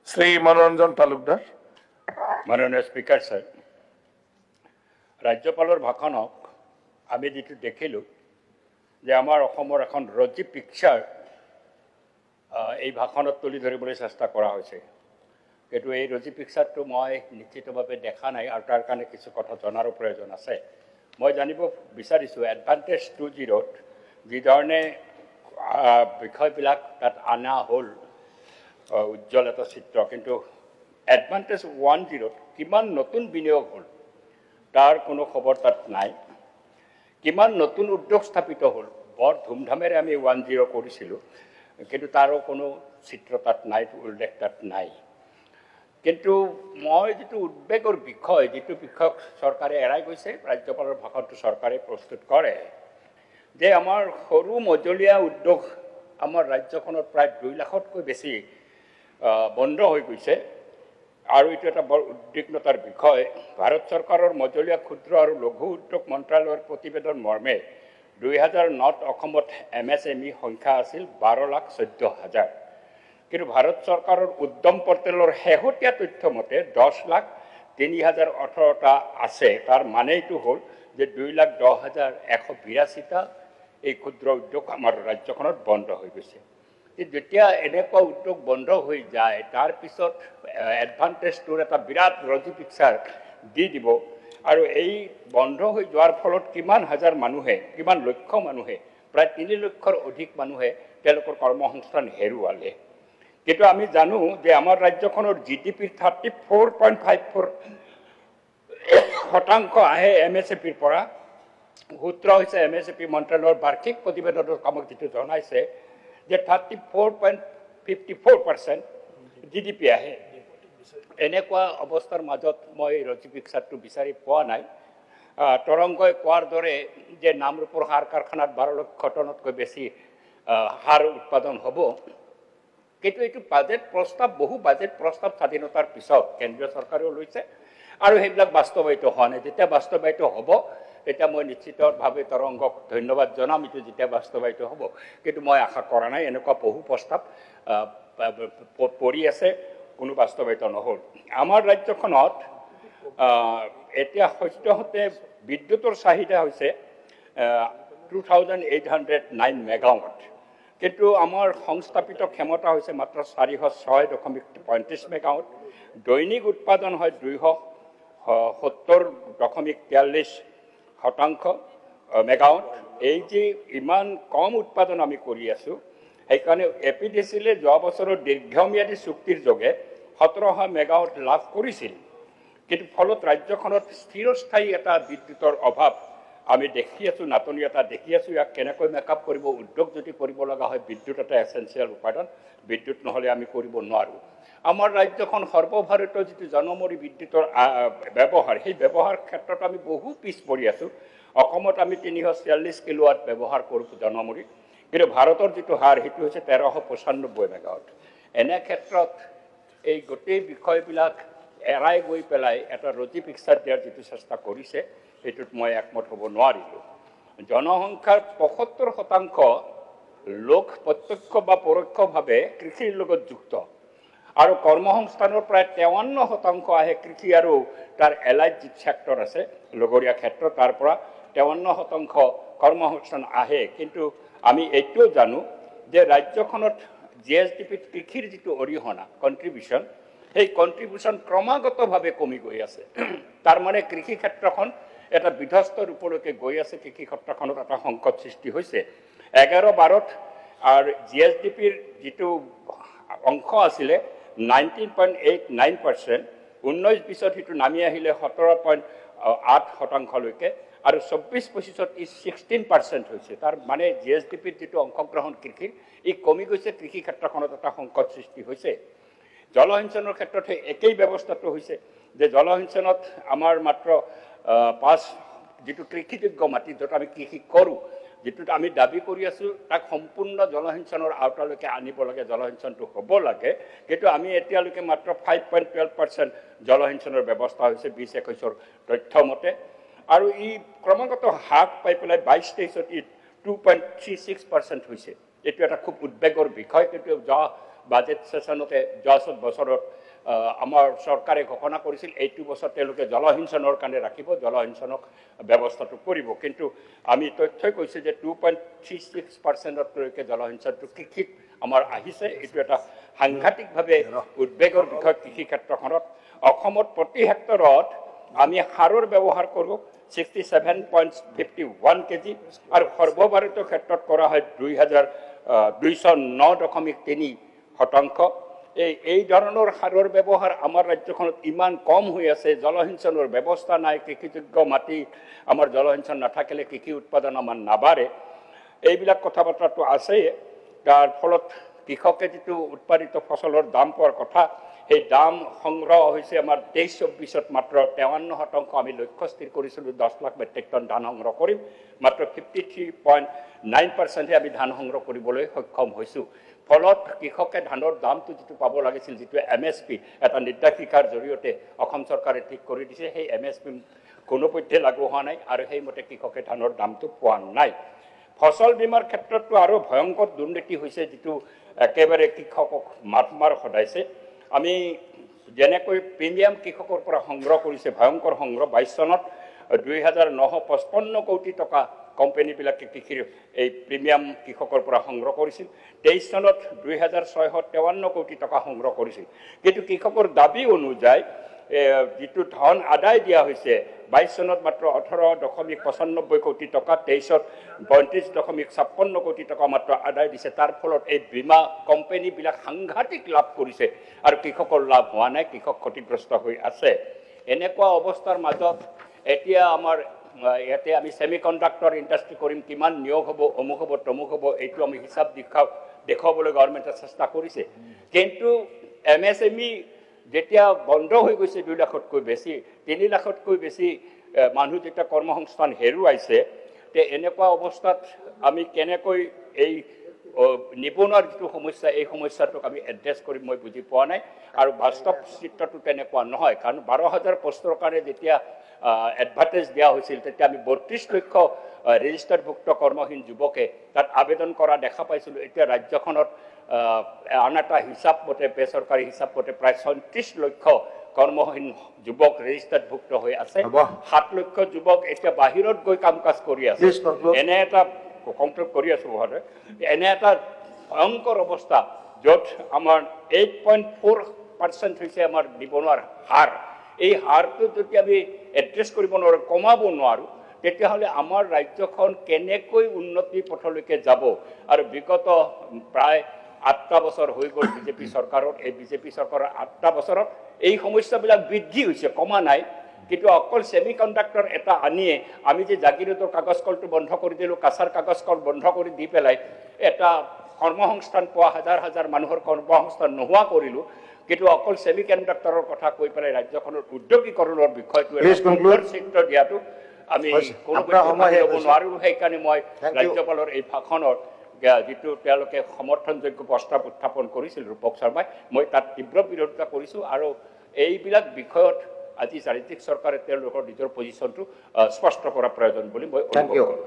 শ্ৰী মনোৰঞ্জন তালুকদাৰ। মাননীয় speaker sir, ৰাজ্যপালৰ ভাষণক আমি যিটো দেখিলোঁ যে আমাৰ অসমৰ এখন ৰজী পিকচাৰ এই ভাষণত তুলি ধৰিবলৈ চেষ্টা কৰা হৈছে, কিন্তু এই ৰজী পিকচাৰটো মই নিশ্চিতভাৱে দেখা নাই আৰু তাৰ কাৰণে কিছু কথা জনাৰো প্ৰয়োজন আছে। মই জানিব বিচাৰিছোঁ এডভান্টেজ 2.0ত যিধৰণে বিষয়বিলাক তাত অনা হ'ল উজ্জ্বল এটা চিত্ৰ, কিন্তু এডভান্টেজ 1.0ত কিমান নতুন বিনিয়োগ হ'ল তাৰ কোনো খবৰ তাত নাই। কিমান নতুন উদ্যোগ স্থাপিত হ'ল, বৰ ধুমধামেৰে আমি 1.0 কৰিছিলোঁ, কিন্তু তাৰো কোনো চিত্ৰ তাত নাই, উল্লেখ তাত নাই। কিন্তু মই যিটো উদ্বেগৰ বিষয়, যিটো বিষয়ক চৰকাৰে এৰাই গৈছে, ৰাজ্যপালৰ ভাষণটো চৰকাৰে প্ৰস্তুত কৰে যে আমাৰ সৰু মজলীয়া উদ্যোগ আমাৰ ৰাজ্যখনত প্ৰায় 2 লাখতকৈ বেছি বন্ধ হৈ গৈছে আৰু এইটো এটা বৰ উদ্বিগ্নতাৰ বিষয়। ভাৰত চৰকাৰৰ মজলীয়া ক্ষুদ্ৰ আৰু লঘু উদ্যোগ মন্ত্ৰালয়ৰ প্ৰতিবেদন মৰ্মে 2009ত অসমত MSME সংখ্যা আছিল 12,14,000, কিন্তু ভাৰত চৰকাৰৰ উদ্যম পৰ্টেলৰ শেহতীয়া তথ্য মতে 10,03,018টা আছে। তাৰ মানে এইটো হ'ল যে 2,10,182টা এই ক্ষুদ্ৰ উদ্যোগ আমাৰ ৰাজ্যখনত বন্ধ হৈ গৈছে। যেতিয়া এনেকুৱা উদ্যোগ বন্ধ হৈ যায়, তাৰপিছত এডভান্টেজটোৰ এটা বিৰাট ৰজী পিকচাৰ দি দিব আৰু এই বন্ধ হৈ যোৱাৰ ফলত কিমান হাজাৰ মানুহে, কিমান লক্ষ মানুহে, প্ৰায় 3 লক্ষৰ অধিক মানুহে তেওঁলোকৰ কৰ্মসংস্থান হেৰুৱালে। কিন্তু আমি জানো যে আমাৰ ৰাজ্যখনৰ GDPৰ 34.54% আহে MSMEৰ পৰা। সূত্ৰ হৈছে MSME মন্ত্ৰালয়ৰ বাৰ্ষিক প্ৰতিবেদনৰ কামক যিটো জনাইছে যে 34.54% GDP আহে। এনেকুৱা অৱস্থাৰ মাজত মই ৰজী পিকচাৰটো বিচাৰি পোৱা নাই। তৰংগই কোৱাৰ দৰে যে নামৰূপৰ সাৰ কাৰখানাত 12 লক্ষ টনতকৈ বেছি সাৰ উৎপাদন হ'ব, কিন্তু এইটো বাজেট প্ৰস্তাৱ, বহু বাজেট প্ৰস্তাৱ স্বাধীনতাৰ পিছত কেন্দ্ৰীয় চৰকাৰেও লৈছে আৰু সেইবিলাক বাস্তৱায়িত হোৱা নাই। যেতিয়া বাস্তৱায়িত হ'ব তেতিয়া মই নিশ্চিতভাৱে তৰংগক ধন্যবাদ জনাম, এইটো যেতিয়া বাস্তৱায়িত হ'ব। কিন্তু মই আশা কৰা নাই, এনেকুৱা বহু প্ৰস্তাৱ পৰি আছে, কোনো বাস্তৱায়িত নহ'ল। আমাৰ ৰাজ্যখনত এতিয়া সদ্যহতে বিদ্যুতৰ চাহিদা হৈছে 2,809 মেগাৱাট, কিন্তু আমাৰ সংস্থাপিত ক্ষমতা হৈছে মাত্ৰ 406.35 মেগাৱাট। দৈনিক উৎপাদন হয় 270.43 মেগাৱাট। এই যে ইমান কম উৎপাদন আমি কৰি আছোঁ, সেইকাৰণে APDCLয়ে যোৱা বছৰৰ দীৰ্ঘম্যাদী চুক্তিৰ যোগে 1700 মেগাৱাট লাভ কৰিছিল, কিন্তু ফলত ৰাজ্যখনত স্থিৰস্থায়ী এটা বিদ্যুতৰ অভাৱ আমি দেখি আছোঁ, নাটনি এটা দেখি আছোঁ। ইয়াক কেনেকৈ মেকআপ কৰিব? উদ্যোগ যদি কৰিব লগা হয়, বিদ্যুৎ এটা এছেঞ্চিয়েল উপাদান, বিদ্যুৎ নহ'লে আমি কৰিব নোৱাৰোঁ। আমাৰ ৰাজ্যখন সৰ্বভাৰতীয় যিটো জনমূৰি বিদ্যুতৰ ব্যৱহাৰ, সেই ব্যৱহাৰ ক্ষেত্ৰত আমি বহু পিছ পৰি আছোঁ। অসমত আমি 346 কিলোৱাট ব্যৱহাৰ কৰোঁ জনমূৰি, কিন্তু ভাৰতৰ যিটো হাৰ সেইটো হৈছে 1395 মেগাৱাট। এনে ক্ষেত্ৰত এই গোটেই বিষয়বিলাক এৰাই গৈ পেলাই এটা ৰজী পিকচাৰ দিয়াৰ যিটো চেষ্টা কৰিছে, সেইটোত মই একমত হ'ব নোৱাৰিলোঁ। জনসংখ্যাৰ 75% লোক প্ৰত্যক্ষ বা পৰোক্ষভাৱে কৃষিৰ লগত যুক্ত আৰু কৰ্মসংস্থানৰ প্ৰায় 53% আহে কৃষি আৰু তাৰ এলাইড যি ছেক্টৰ আছে, লগৰীয়া ক্ষেত্ৰ, তাৰ পৰা 53% কৰ্মসংস্থান আহে। কিন্তু আমি এইটোও জানো যে ৰাজ্যখনত GSDPত কৃষিৰ যিটো অৰিহণা কণ্ট্ৰিবিউশ্যন, সেই কণ্ট্ৰিবিউশ্যন ক্ৰমাগতভাৱে কমি গৈ আছে। তাৰমানে কৃষি ক্ষেত্ৰখন এটা বিধ্বস্ত ৰূপলৈকে গৈ আছে, কৃষি ক্ষেত্ৰখনত এটা সংকট সৃষ্টি হৈছে। 11-12ত আৰু GSDPৰ যিটো অংশ আছিলে 19.89%, 19-20ত সেইটো নামি আহিলে 17.8%লৈকে আৰু 24-25ত ই 16% হৈছে। তাৰ মানে GSDPৰ যিটো অংশগ্ৰহণ কৃষিৰ, ই কমি গৈছে, কৃষি ক্ষেত্ৰখনত এটা সংকট সৃষ্টি হৈছে। জলসিঞ্চনৰ ক্ষেত্ৰত সেই একেই ব্যৱস্থাটো হৈছে যে জলসিঞ্চনত আমাৰ মাত্ৰ 5 যিটো কৃষিযোগ্য মাটি, য'ত আমি কৃষি কৰোঁ, যিটোত আমি দাবী কৰি আছোঁ তাক সম্পূৰ্ণ জলসিঞ্চনৰ আওতালৈকে আনিব লাগে, জলসিঞ্চনটো হ'ব লাগে, কিন্তু আমি এতিয়ালৈকে মাত্ৰ 5.12% জলসিঞ্চনৰ ব্যৱস্থা হৈছে 2021ৰ তথ্য মতে, আৰু ই ক্ৰমাগত হ্ৰাস পাই পেলাই 22-23ত ই 2.36% হৈছে। এইটো এটা খুব উদ্বেগৰ বিষয়, কিন্তু যোৱা বাজেট সেশনতে যোৱা বছৰত আমাৰ চৰকাৰে ঘোষণা কৰিছিল এইটো বছৰ তেওঁলোকে জলসিঞ্চনৰ কাৰণে ৰাখিব, জলসিঞ্চনক ব্যৱস্থাটো কৰিব। কিন্তু আমি তথ্যই কৈছোঁ যে 2.36%লৈকে জলসিঞ্চনটো কৃষিত আমাৰ আহিছে। এইটো এটা সাংঘাতিকভাৱে উদ্বেগৰ বিষয় কৃষি ক্ষেত্ৰখনত। অসমত প্ৰতি হেক্টৰত আমি সাৰৰ ব্যৱহাৰ কৰোঁ 67.51 কেজি আৰু সৰ্বভাৰতীয় ক্ষেত্ৰত কৰা হয় 2,209.3%। এই ধৰণৰ সাৰৰ ব্যৱহাৰ আমাৰ ৰাজ্যখনত ইমান কম হৈ আছে, জলসিঞ্চনৰ ব্যৱস্থা নাই, কৃষিযোগ্য মাটি আমাৰ জলসিঞ্চন নাথাকিলে কৃষি উৎপাদন আমাৰ নাবাঢ়ে। এইবিলাক কথা বতৰাটো আছেই। তাৰ ফলত কৃষকে যিটো উৎপাদিত ফচলৰ দাম পোৱাৰ কথা, সেই দাম সংগ্ৰহ হৈছে আমাৰ 23-24ত মাত্ৰ 53%। আমি লক্ষ্য স্থিৰ কৰিছিলোঁ 10 লাখ মেট্ৰিক টন ধান সংগ্ৰহ কৰিম, মাত্ৰ 53.9%হে আমি ধান সংগ্ৰহ কৰিবলৈ সক্ষম হৈছোঁ। ফলত কৃষকে ধানৰ দামটো যিটো পাব লাগিছিল, যিটো MSP এটা নিৰ্দেশিকাৰ জৰিয়তে অসম চৰকাৰে ঠিক কৰি দিছে, সেই MSP কোনোপধ্যে লাগু হোৱা নাই আৰু সেইমতে কৃষকে ধানৰ দামটো পোৱা নাই। ফচল বীমাৰ ক্ষেত্ৰতো আৰু ভয়ংকৰ দুৰ্নীতি হৈছে, যিটো একেবাৰে কৃষকক মাৰ সদাইছে। আমি যেনেকৈ প্ৰিমিয়াম কৃষকৰ পৰা সংগ্ৰহ কৰিছে, ভয়ংকৰ সংগ্ৰহ 22 চনত 2,955 কোটি টকা কোম্পানীবিলাকে কৃষিৰ এই প্ৰিমিয়াম কৃষকৰ পৰা সংগ্ৰহ কৰিছিল। 23 চনত 2,653 কোটি টকা সংগ্ৰহ কৰিছিল। কিন্তু কৃষকৰ দাবী অনুযায়ী যিটো ধন আদায় দিয়া হৈছে 22 চনত মাত্ৰ 18.95 কোটি টকা, 23ত 32.56 কোটি টকা মাত্ৰ আদায় দিছে। তাৰ ফলত এই বীমা কোম্পানীবিলাক সাংঘাতিক লাভ কৰিছে আৰু কৃষকৰ লাভ হোৱা নাই, কৃষক ক্ষতিগ্ৰস্ত হৈ আছে। এনেকুৱা অৱস্থাৰ মাজত এতিয়া আমাৰ ইয়াতে আমি ছেমিকণ্ডাক্টৰ ইণ্ডাষ্ট্ৰি কৰিম, কিমান নিয়োগ হ'ব, অমুক হ'ব, তমুক হ'ব, এইটো আমি হিচাপ দেখুৱাবলৈ গভৰ্ণমেণ্টে চেষ্টা কৰিছে। কিন্তু MSME যেতিয়া বন্ধ হৈ গৈছে 2 লাখতকৈ বেছি, 3 লাখতকৈ বেছি মানুহ যেতিয়া কৰ্মসংস্থান হেৰুৱাইছে, তে এনেকুৱা অৱস্থাত আমি কেনেকৈ এই নিবনুৱাৰ যিটো সমস্যা, এই সমস্যাটোক আমি এড্ৰেছ কৰিম মই বুজি পোৱা নাই। আৰু বাস্তৱ চিত্ৰটো তেনেকুৱা নহয়, কাৰণ 12,000 পষ্টৰ কাৰণে যেতিয়া এডভাৰটাইজ দিয়া হৈছিল, তেতিয়া আমি 32 লক্ষ ৰেজিষ্টাৰভুক্ত কৰ্মহীন যুৱকে তাত আবেদন কৰা দেখা পাইছিলোঁ। এতিয়া ৰাজ্যখনত আন এটা হিচাপ মতে, বেচৰকাৰী হিচাপ মতে প্ৰায় 34 লক্ষ কৰ্মহীন যুৱক ৰেজিষ্টাৰভুক্ত হৈ আছে। 7 লক্ষ যুৱক এতিয়া বাহিৰত গৈ কাম কাজ কৰি আছে। এনে এটা কমপ্লিট কৰি আছোঁ ঘৰতে, এনে এটা ভয়ংকৰ অৱস্থা য'ত আমাৰ 8.4% হৈছে আমাৰ নিবনুৱাৰ হাৰ। এই হাৰটো যদি আমি এড্ৰেছ কৰিব নোৱাৰোঁ, কমাব নোৱাৰোঁ, তেতিয়াহ'লে আমাৰ ৰাজ্যখন কেনেকৈ উন্নতি পথলৈকে যাব। আৰু বিগত প্ৰায় 8টা বছৰ হৈ গ'ল বিজেপি চৰকাৰৰ। এই বিজেপি চৰকাৰৰ 8টা বছৰত এই সমস্যাবিলাক বৃদ্ধি হৈছে, কমা নাই। কিন্তু অকল ছেমিকণ্ডাক্টৰ এটা আনিয়ে আমি যে জাগিৰোডৰ কাগজ কলটো বন্ধ কৰি দিলোঁ, কাছাৰ কাগজ কল বন্ধ কৰি দি পেলাই এটা কৰ্মসংস্থান পোৱা হাজাৰ মানুহৰ কৰ্মসংস্থান নোহোৱা কৰিলোঁ। কিন্তু অকল ছেমিকণ্ডাক্টৰৰ কথা কৈ পেলাই ৰাজ্যখনৰ উদ্যোগীকৰণৰ বিষয়টো চিত্ৰ দিয়াটো আমি কোনোপধ্যে ল'ব নোৱাৰোঁ। সেইকাৰণে মই ৰাজ্যপালৰ এই ভাষণৰ যিটো তেওঁলোকে সমৰ্থনযোগ্য প্ৰস্তাৱ উত্থাপন কৰিছিল ৰূপক শৰ্মাই, মই তাত তীব্ৰ বিৰোধিতা কৰিছোঁ। আৰু এইবিলাক বিষয়ত আজি ৰাজ্যিক চৰকাৰে তেওঁলোকৰ নিজৰ পজিশ্যনটো স্পষ্ট কৰাৰ প্ৰয়োজন বুলি মই অনুভৱ কৰোঁ।